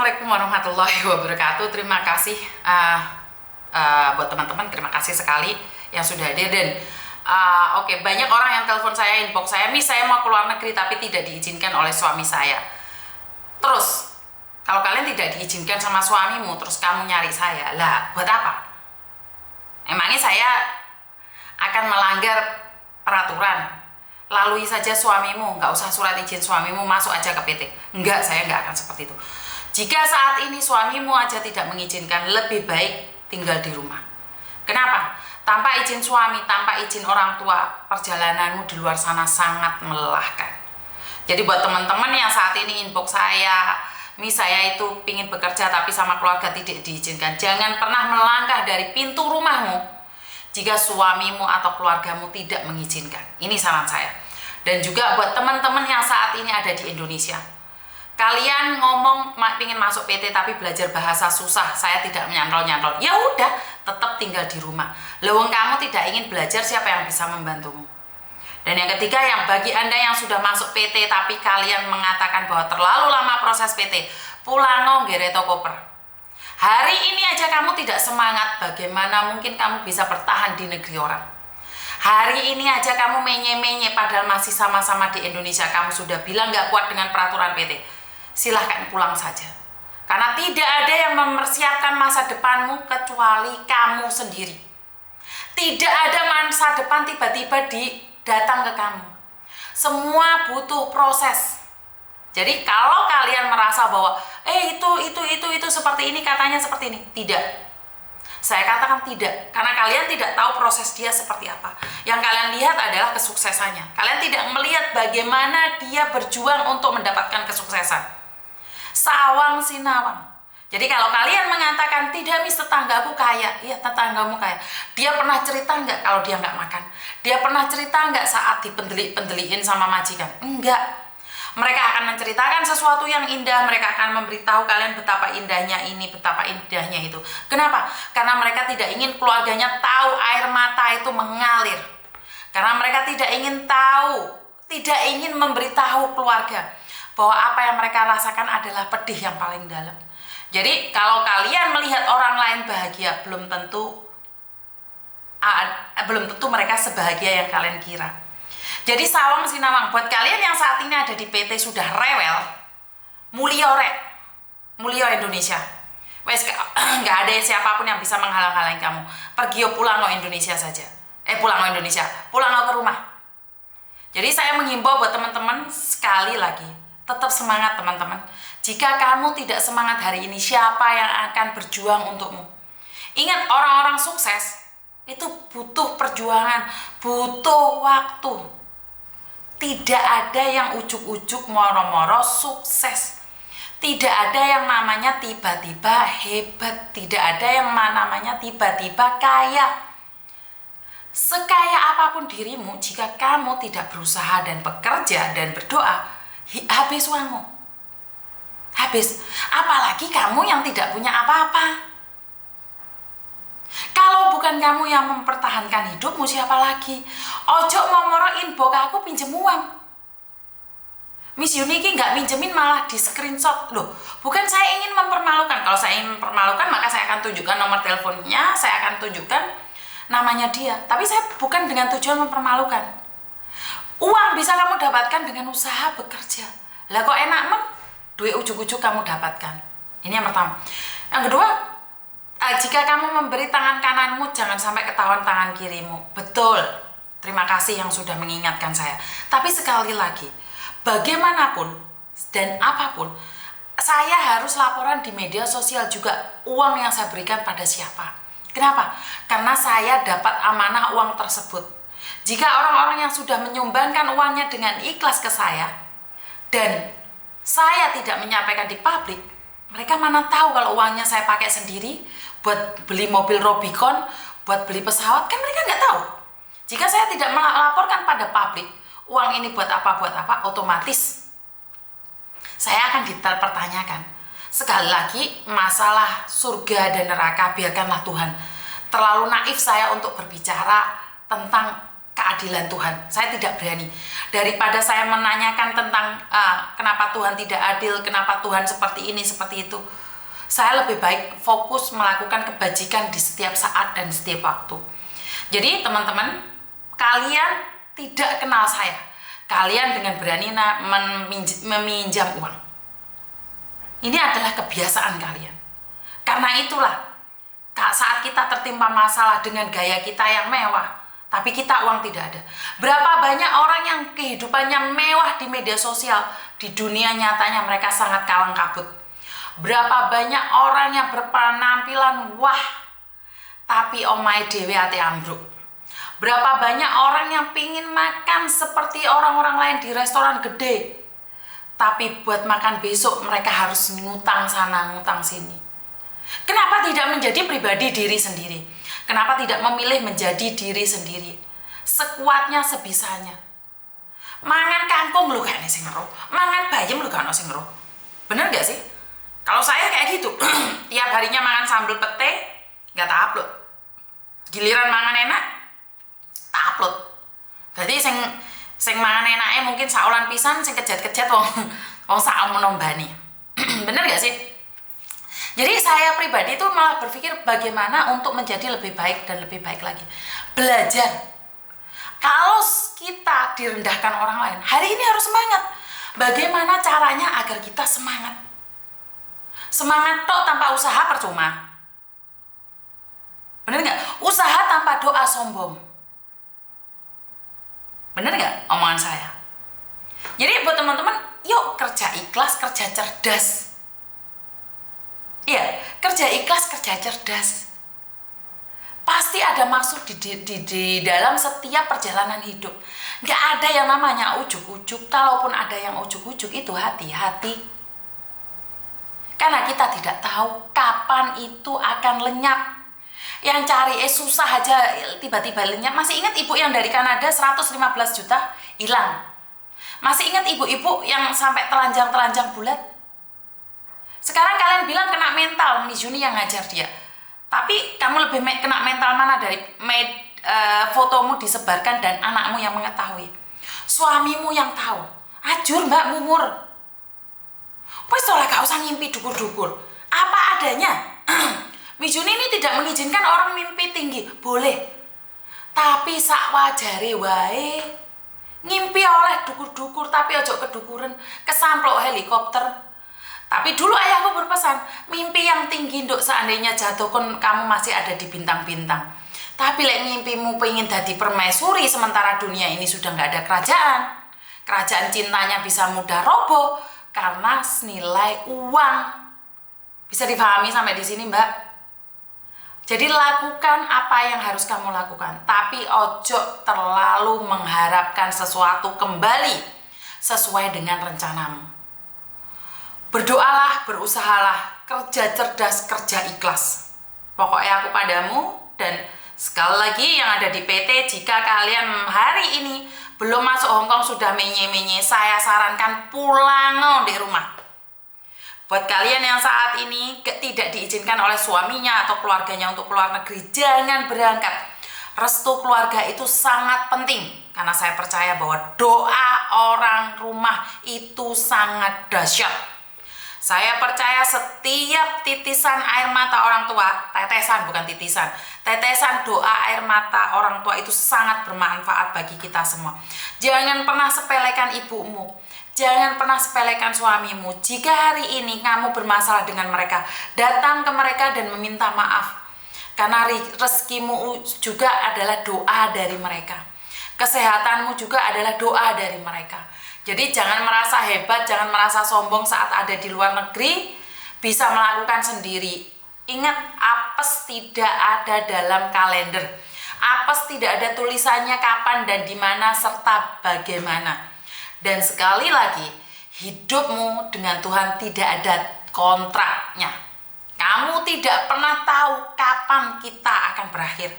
Assalamualaikum warahmatullahi wabarakatuh. Terima kasih buat teman-teman, terima kasih sekali yang sudah hadir. Dan oke, banyak orang yang telepon saya, inbox saya, "Miss, saya mau keluar negeri tapi tidak diizinkan oleh suami saya." Terus kalau kalian tidak diizinkan sama suamimu, terus kamu nyari saya, lah buat apa? Emangnya saya akan melanggar peraturan? Lalui saja suamimu, nggak usah surat izin suamimu, masuk aja ke PT. Enggak, saya nggak akan seperti itu. Jika saat ini suamimu aja tidak mengizinkan, lebih baik tinggal di rumah. Kenapa? Tanpa izin suami, tanpa izin orang tua, perjalananmu di luar sana sangat melelahkan. Jadi buat teman-teman yang saat ini inbox saya, "Miss, saya itu pingin bekerja tapi sama keluarga tidak diizinkan," jangan pernah melangkah dari pintu rumahmu jika suamimu atau keluargamu tidak mengizinkan. Ini saran saya. Dan juga buat teman-teman yang saat ini ada di Indonesia, kalian ngomong pengen masuk PT tapi belajar bahasa susah, saya tidak menyantol-nyantol, ya udah, tetap tinggal di rumah. Leweng kamu tidak ingin belajar, siapa yang bisa membantumu? Dan yang ketiga, yang bagi Anda yang sudah masuk PT tapi kalian mengatakan bahwa terlalu lama proses PT, pulang gereto koper. Hari ini aja kamu tidak semangat, bagaimana mungkin kamu bisa bertahan di negeri orang? Hari ini aja kamu menye-menye padahal masih sama-sama di Indonesia, kamu sudah bilang gak kuat dengan peraturan PT. Silahkan pulang saja. Karena tidak ada yang mempersiapkan masa depanmu kecuali kamu sendiri. Tidak ada masa depan tiba-tiba datang ke kamu. Semua butuh proses. Jadi kalau kalian merasa bahwa itu seperti ini, katanya seperti ini, tidak. Saya katakan tidak, karena kalian tidak tahu proses dia seperti apa. Yang kalian lihat adalah kesuksesannya. Kalian tidak melihat bagaimana dia berjuang untuk mendapatkan kesuksesan. Sawang sinawang. Jadi kalau kalian mengatakan, "Tidak, Miss, tetanggaku kaya," iya, tetanggamu kaya. Dia pernah cerita nggak kalau dia nggak makan? Dia pernah cerita nggak saat dipendeli-pendeliin sama majikan? Enggak. Mereka akan menceritakan sesuatu yang indah, mereka akan memberitahu kalian betapa indahnya ini, betapa indahnya itu. Kenapa? Karena mereka tidak ingin keluarganya tahu air mata itu mengalir. Karena mereka tidak ingin tahu, tidak ingin memberitahu keluarga bahwa apa yang mereka rasakan adalah pedih yang paling dalam. Jadi kalau kalian melihat orang lain bahagia, belum tentu mereka sebahagia yang kalian kira. Jadi sawang sinawang, buat kalian yang saat ini ada di PT sudah rewel, mulio Indonesia. Wes nggak ada siapapun yang bisa menghalang-halangi kamu. Pergi pulang Indonesia saja. Pulang Indonesia, pulang ke rumah. Jadi saya menghimbau buat teman-teman sekali lagi, tetap semangat teman-teman. Jika kamu tidak semangat hari ini, siapa yang akan berjuang untukmu? Ingat, orang-orang sukses itu butuh perjuangan, butuh waktu. Tidak ada yang ujuk-ujuk moro-moro sukses. Tidak ada yang namanya tiba-tiba hebat. Tidak ada yang namanya tiba-tiba kaya. Sekaya apapun dirimu, jika kamu tidak berusaha dan bekerja dan berdoa, habis uangmu. Habis. Apalagi kamu yang tidak punya apa-apa. Kalau bukan kamu yang mempertahankan hidupmu, siapa lagi? Ojo mau moroin inbox aku pinjem uang. Miss Yuni ini nggak minjemin, malah di screenshot. Loh, bukan saya ingin mempermalukan. Kalau saya ingin mempermalukan, maka saya akan tunjukkan nomor teleponnya, saya akan tunjukkan namanya dia. Tapi saya bukan dengan tujuan mempermalukan. Uang bisa kamu dapatkan dengan usaha bekerja. Lah kok enak duit ujuk-ujuk kamu dapatkan. Ini yang pertama. Yang kedua, jika kamu memberi tangan kananmu, jangan sampai ketahuan tangan kirimu. Betul, terima kasih yang sudah mengingatkan saya. Tapi sekali lagi, bagaimanapun dan apapun, saya harus laporan di media sosial juga uang yang saya berikan pada siapa. Kenapa? Karena saya dapat amanah uang tersebut. Jika orang-orang yang sudah menyumbangkan uangnya dengan ikhlas ke saya, dan saya tidak menyampaikan di publik, mereka mana tahu kalau uangnya saya pakai sendiri buat beli mobil Robicon, buat beli pesawat, kan mereka nggak tahu. Jika saya tidak melaporkan pada publik, uang ini buat apa, otomatis saya akan dipertanyakan. Sekali lagi, masalah surga dan neraka biarkanlah Tuhan. Terlalu naif saya untuk berbicara tentang keadilan Tuhan. Saya tidak berani. Daripada saya menanyakan tentang kenapa Tuhan tidak adil, kenapa Tuhan seperti ini, seperti itu, saya lebih baik fokus melakukan kebajikan di setiap saat dan setiap waktu. Jadi teman-teman, kalian tidak kenal saya. Kalian dengan berani meminjam uang. Ini adalah kebiasaan kalian. Karena itulah, saat kita tertimpa masalah dengan gaya kita yang mewah, tapi kita uang tidak ada. Berapa banyak orang yang kehidupannya mewah di media sosial, di dunia nyatanya mereka sangat kalang kabut. Berapa banyak orang yang berpenampilan wah, tapi omahe dhewe ate ambruk. Berapa banyak orang yang pingin makan seperti orang-orang lain di restoran gede, tapi buat makan besok mereka harus ngutang sana, ngutang sini. Kenapa tidak menjadi pribadi diri sendiri? Kenapa tidak memilih menjadi diri sendiri? Sekuatnya, sebisanya. Mangan kangkung lu gak ada sing ngeruh, mangan bayam lu gak ada sing ngeruh. Bener gak sih? Kalau saya kayak gitu, tiap harinya makan sambal pete, gak tak upload. Giliran mangan enak, tak upload. Jadi sing mangan enaknya mungkin saulan pisan, sing kejat-kejat wong sak menombani. Bener gak sih? Jadi saya pribadi itu malah berpikir bagaimana untuk menjadi lebih baik dan lebih baik lagi. Belajar. Kalau kita direndahkan orang lain, hari ini harus semangat. Bagaimana caranya agar kita semangat? Semangat tok tanpa usaha percuma. Bener nggak? Usaha tanpa doa sombong. Bener nggak omongan saya? Jadi buat teman-teman, yuk kerja ikhlas, kerja cerdas. Iya, kerja ikhlas, kerja cerdas. Pasti ada maksud di dalam setiap perjalanan hidup. Nggak ada yang namanya ujuk-ujuk. Kalaupun ada yang ujuk-ujuk itu hati-hati. Karena kita tidak tahu kapan itu akan lenyap. Yang cari susah aja tiba-tiba lenyap. Masih ingat ibu yang dari Kanada 115 juta hilang? Masih ingat ibu-ibu yang sampai telanjang-telanjang bulat? Sekarang kalian bilang kena mental, Mizuni yang ngajar dia. Tapi kamu lebih kena mental mana dari fotomu disebarkan dan anakmu yang mengetahui? Suamimu yang tahu. Ajur mbak mumur. Wes soalnya gak usah ngimpi dukur-dukur. Apa adanya. Mizuni ini tidak mengizinkan orang mimpi tinggi. Boleh. Tapi sak wajare wae. Ngimpi oleh dukur-dukur tapi ojo kedukuran. Kesamplok helikopter. Tapi dulu ayahku berpesan, mimpi yang tinggi nduk seandainya jatuh kan kamu masih ada di bintang-bintang. Tapi lek mimpimu pengen jadi permaisuri sementara dunia ini sudah nggak ada kerajaan. Kerajaan cintanya bisa mudah roboh karena senilai uang. Bisa dipahami sampai di sini, Mbak? Jadi lakukan apa yang harus kamu lakukan, tapi ojo terlalu mengharapkan sesuatu kembali sesuai dengan rencanamu. Berdoalah, berusahalah, kerja cerdas, kerja ikhlas. Pokoknya aku padamu, dan sekali lagi yang ada di PT, jika kalian hari ini belum masuk Hongkong sudah menye-menye, saya sarankan pulang di rumah. Buat kalian yang saat ini tidak diizinkan oleh suaminya atau keluarganya untuk keluar negeri, jangan berangkat. Restu keluarga itu sangat penting, karena saya percaya bahwa doa orang rumah itu sangat dahsyat. Saya percaya setiap titisan air mata orang tua, tetesan bukan titisan, tetesan doa air mata orang tua itu sangat bermanfaat bagi kita semua. Jangan pernah sepelekan ibumu, jangan pernah sepelekan suamimu. Jika hari ini kamu bermasalah dengan mereka, datang ke mereka dan meminta maaf. Karena rezekimu juga adalah doa dari mereka. Kesehatanmu juga adalah doa dari mereka. Jadi jangan merasa hebat, jangan merasa sombong saat ada di luar negeri, bisa melakukan sendiri. Ingat, apes tidak ada dalam kalender. Apes tidak ada tulisannya kapan dan di mana serta bagaimana. Dan sekali lagi, hidupmu dengan Tuhan tidak ada kontraknya. Kamu tidak pernah tahu kapan kita akan berakhir,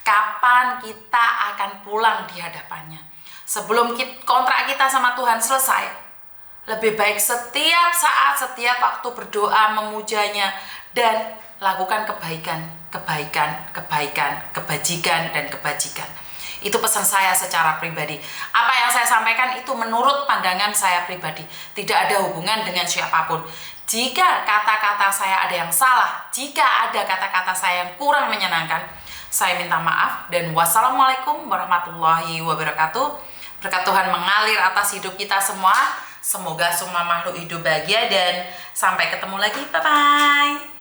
kapan kita akan pulang di hadapannya. Sebelum kontrak kita sama Tuhan selesai, lebih baik setiap saat, setiap waktu berdoa, memujanya, dan lakukan kebaikan, kebajikan, dan kebajikan. Itu pesan saya secara pribadi. Apa yang saya sampaikan itu menurut pandangan saya pribadi, tidak ada hubungan dengan siapapun. Jika kata-kata saya ada yang salah, jika ada kata-kata saya yang kurang menyenangkan, saya minta maaf. Dan wassalamualaikum warahmatullahi wabarakatuh. Berkat Tuhan mengalir atas hidup kita semua. Semoga semua makhluk hidup bahagia dan sampai ketemu lagi. Bye-bye.